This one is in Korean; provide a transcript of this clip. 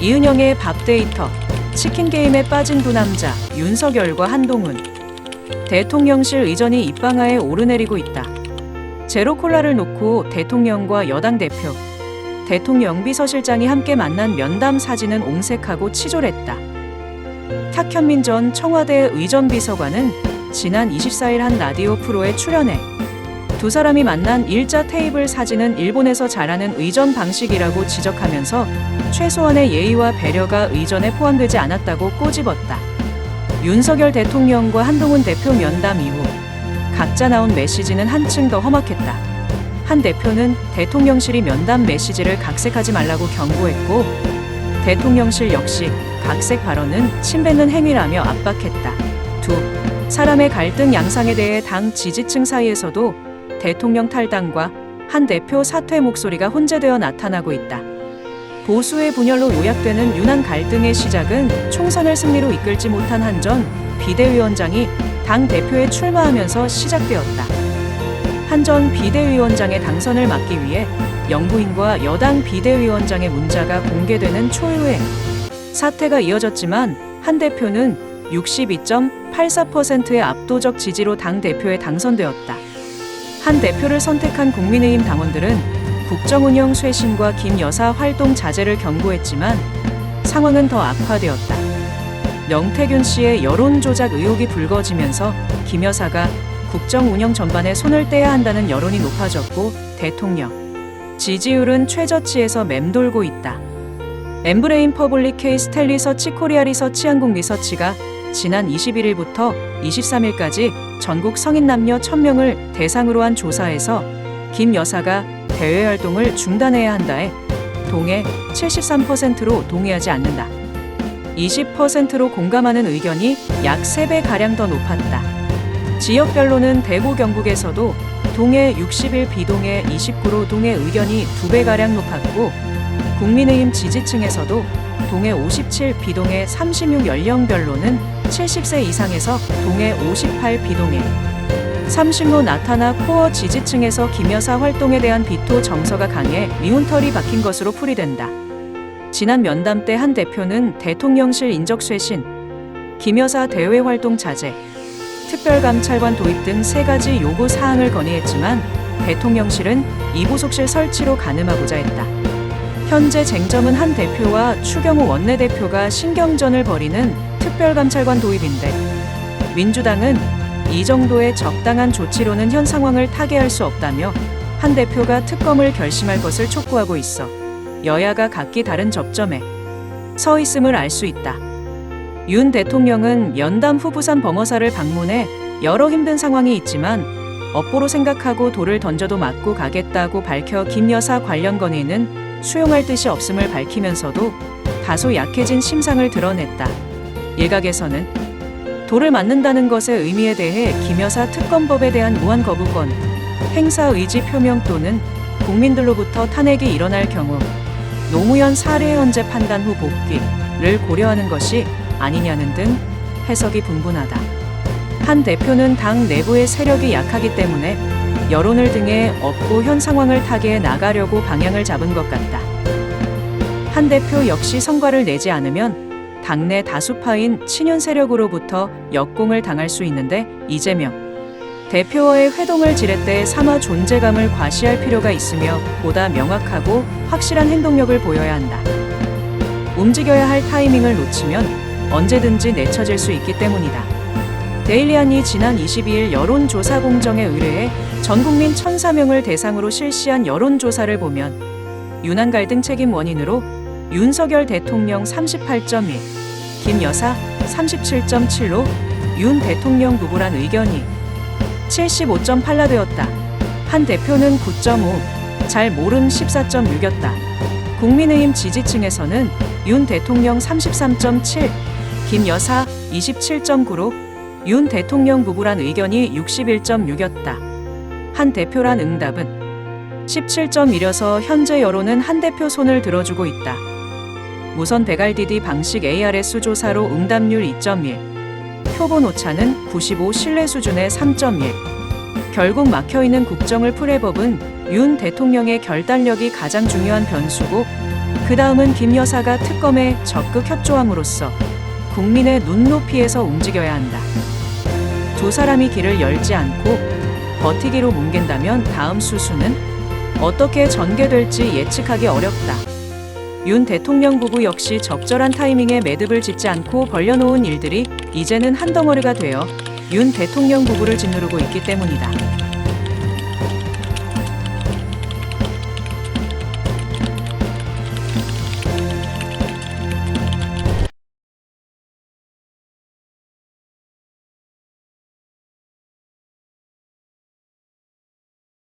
이은영의 밥데이터, 치킨게임에 빠진 두 남자, 윤석열과 한동훈. 대통령실 의전이 입방아에 오르내리고 있다. 제로콜라를 놓고 대통령과 여당 대표, 대통령 비서실장이 함께 만난 면담 사진은 옹색하고 치졸했다. 탁현민 전 청와대 의전비서관은 지난 24일 한 라디오 프로에 출연해 두 사람이 만난 일자 테이블 사진은 일본에서 잘하는 의전 방식이라고 지적하면서 최소한의 예의와 배려가 의전에 포함되지 않았다고 꼬집었다. 윤석열 대통령과 한동훈 대표 면담 이후 각자 나온 메시지는 한층 더 험악했다. 한 대표는 대통령실이 면담 메시지를 각색하지 말라고 경고했고, 대통령실 역시 각색 발언은 침뱉는 행위라며 압박했다. 두 사람의 갈등 양상에 대해 당 지지층 사이에서도 대통령 탈당과 한 대표 사퇴 목소리가 혼재되어 나타나고 있다. 보수의 분열로 요약되는 윤한 갈등의 시작은 총선을 승리로 이끌지 못한 한 전 비대위원장이 당 대표에 출마하면서 시작되었다. 한 전 비대위원장의 당선을 막기 위해 영부인과 여당 비대위원장의 문자가 공개되는 초유의 사태가 이어졌지만 한 대표는 62.84%의 압도적 지지로 당 대표에 당선되었다. 한 대표를 선택한 국민의힘 당원들은 국정운영 쇄신과 김 여사 활동 자제를 경고했지만 상황은 더 악화되었다. 명태균 씨의 여론조작 의혹이 불거지면서 김 여사가 국정운영 전반에 손을 떼야 한다는 여론이 높아졌고 대통령 지지율은 최저치에서 맴돌고 있다. 엠브레인 퍼블릭 케이스 텔 리서치 코리아 리서치 한국 리서치가 지난 21일부터 23일까지 전국 성인 남녀 1000명을 대상으로 한 조사에서 김 여사가 대외 활동을 중단해야 한다에 동의 73%로 동의하지 않는다. 20%로 공감하는 의견이 약 3배가량 더 높았다. 지역별로는 대구 경북에서도 동의 61, 비동의 29로 동의 의견이 2배가량 높았고, 국민의힘 지지층에서도 동의 57, 비동의 36 연령별로는 70세 이상에서 동의 58, 비동의 30로 나타나 코어 지지층에서 김 여사 활동에 대한 비토 정서가 강해 미운털이 박힌 것으로 풀이된다. 지난 면담 때 한 대표는 대통령실 인적 쇄신, 김 여사 대외 활동 자제, 특별감찰관 도입 등 3가지 요구 사항을 건의했지만 대통령실은 이부속실 설치로 가늠하고자 했다. 현재 쟁점은 한 대표와 추경호 원내대표가 신경전을 벌이는 특별감찰관 도입인데, 민주당은 이 정도의 적당한 조치로는 현 상황을 타개할 수 없다며 한 대표가 특검을 결심할 것을 촉구하고 있어 여야가 각기 다른 접점에 서 있음을 알 수 있다. 윤 대통령은 연담 후 부산 범어사를 방문해 여러 힘든 상황이 있지만 업보로 생각하고 돌을 던져도 맞고 가겠다고 밝혀 김 여사 관련 건의는 수용할 뜻이 없음을 밝히면서도 다소 약해진 심상을 드러냈다. 일각에서는 돌을 맞는다는 것의 의미에 대해 김 여사 특검법에 대한 무한 거부권, 행사 의지 표명 또는 국민들로부터 탄핵이 일어날 경우 노무현 사례 헌재 판단 후 복귀를 고려하는 것이 아니냐는 등 해석이 분분하다. 한 대표는 당 내부의 세력이 약하기 때문에 여론을 등에 업고 현 상황을 타개해 나가려고 방향을 잡은 것 같다. 한 대표 역시 성과를 내지 않으면 당내 다수파인 친윤 세력으로부터 역공을 당할 수 있는데, 이재명 대표와의 회동을 지렛 대 삼아 존재감을 과시할 필요가 있으며 보다 명확하고 확실한 행동력을 보여야 한다. 움직여야 할 타이밍을 놓치면 언제든지 내쳐질 수 있기 때문이다. 데일리안이 지난 22일 여론조사 공정에 의뢰해 전국민 1,004명을 대상으로 실시한 여론조사를 보면 윤한 갈등 책임 원인으로 윤석열 대통령 38.1, 김 여사 37.7로 윤 대통령 부부란 의견이 75.8나 되었다. 한 대표는 9.5, 잘 모름 14.6였다. 국민의힘 지지층에서는 윤 대통령 33.7, 김 여사 27.9로 윤 대통령 부부란 의견이 61.6였다. 한 대표란 응답은 17.1여서 현재 여론은 한 대표 손을 들어주고 있다. 무선 배갈디디 방식 ARS 조사로 응답률 2.1, 표본 오차는 95 신뢰 수준의 3.1. 결국 막혀있는 국정을 풀의 법은 윤 대통령의 결단력이 가장 중요한 변수고, 그 다음은 김 여사가 특검에 적극 협조함으로써 국민의 눈높이에서 움직여야 한다. 두 사람이 길을 열지 않고 버티기로 뭉갠다면 다음 수순은 어떻게 전개될지 예측하기 어렵다. 윤 대통령 부부 역시 적절한 타이밍에 매듭을 짓지 않고 벌려놓은 일들이 이제는 한 덩어리가 되어 윤 대통령 부부를 짓누르고 있기 때문이다.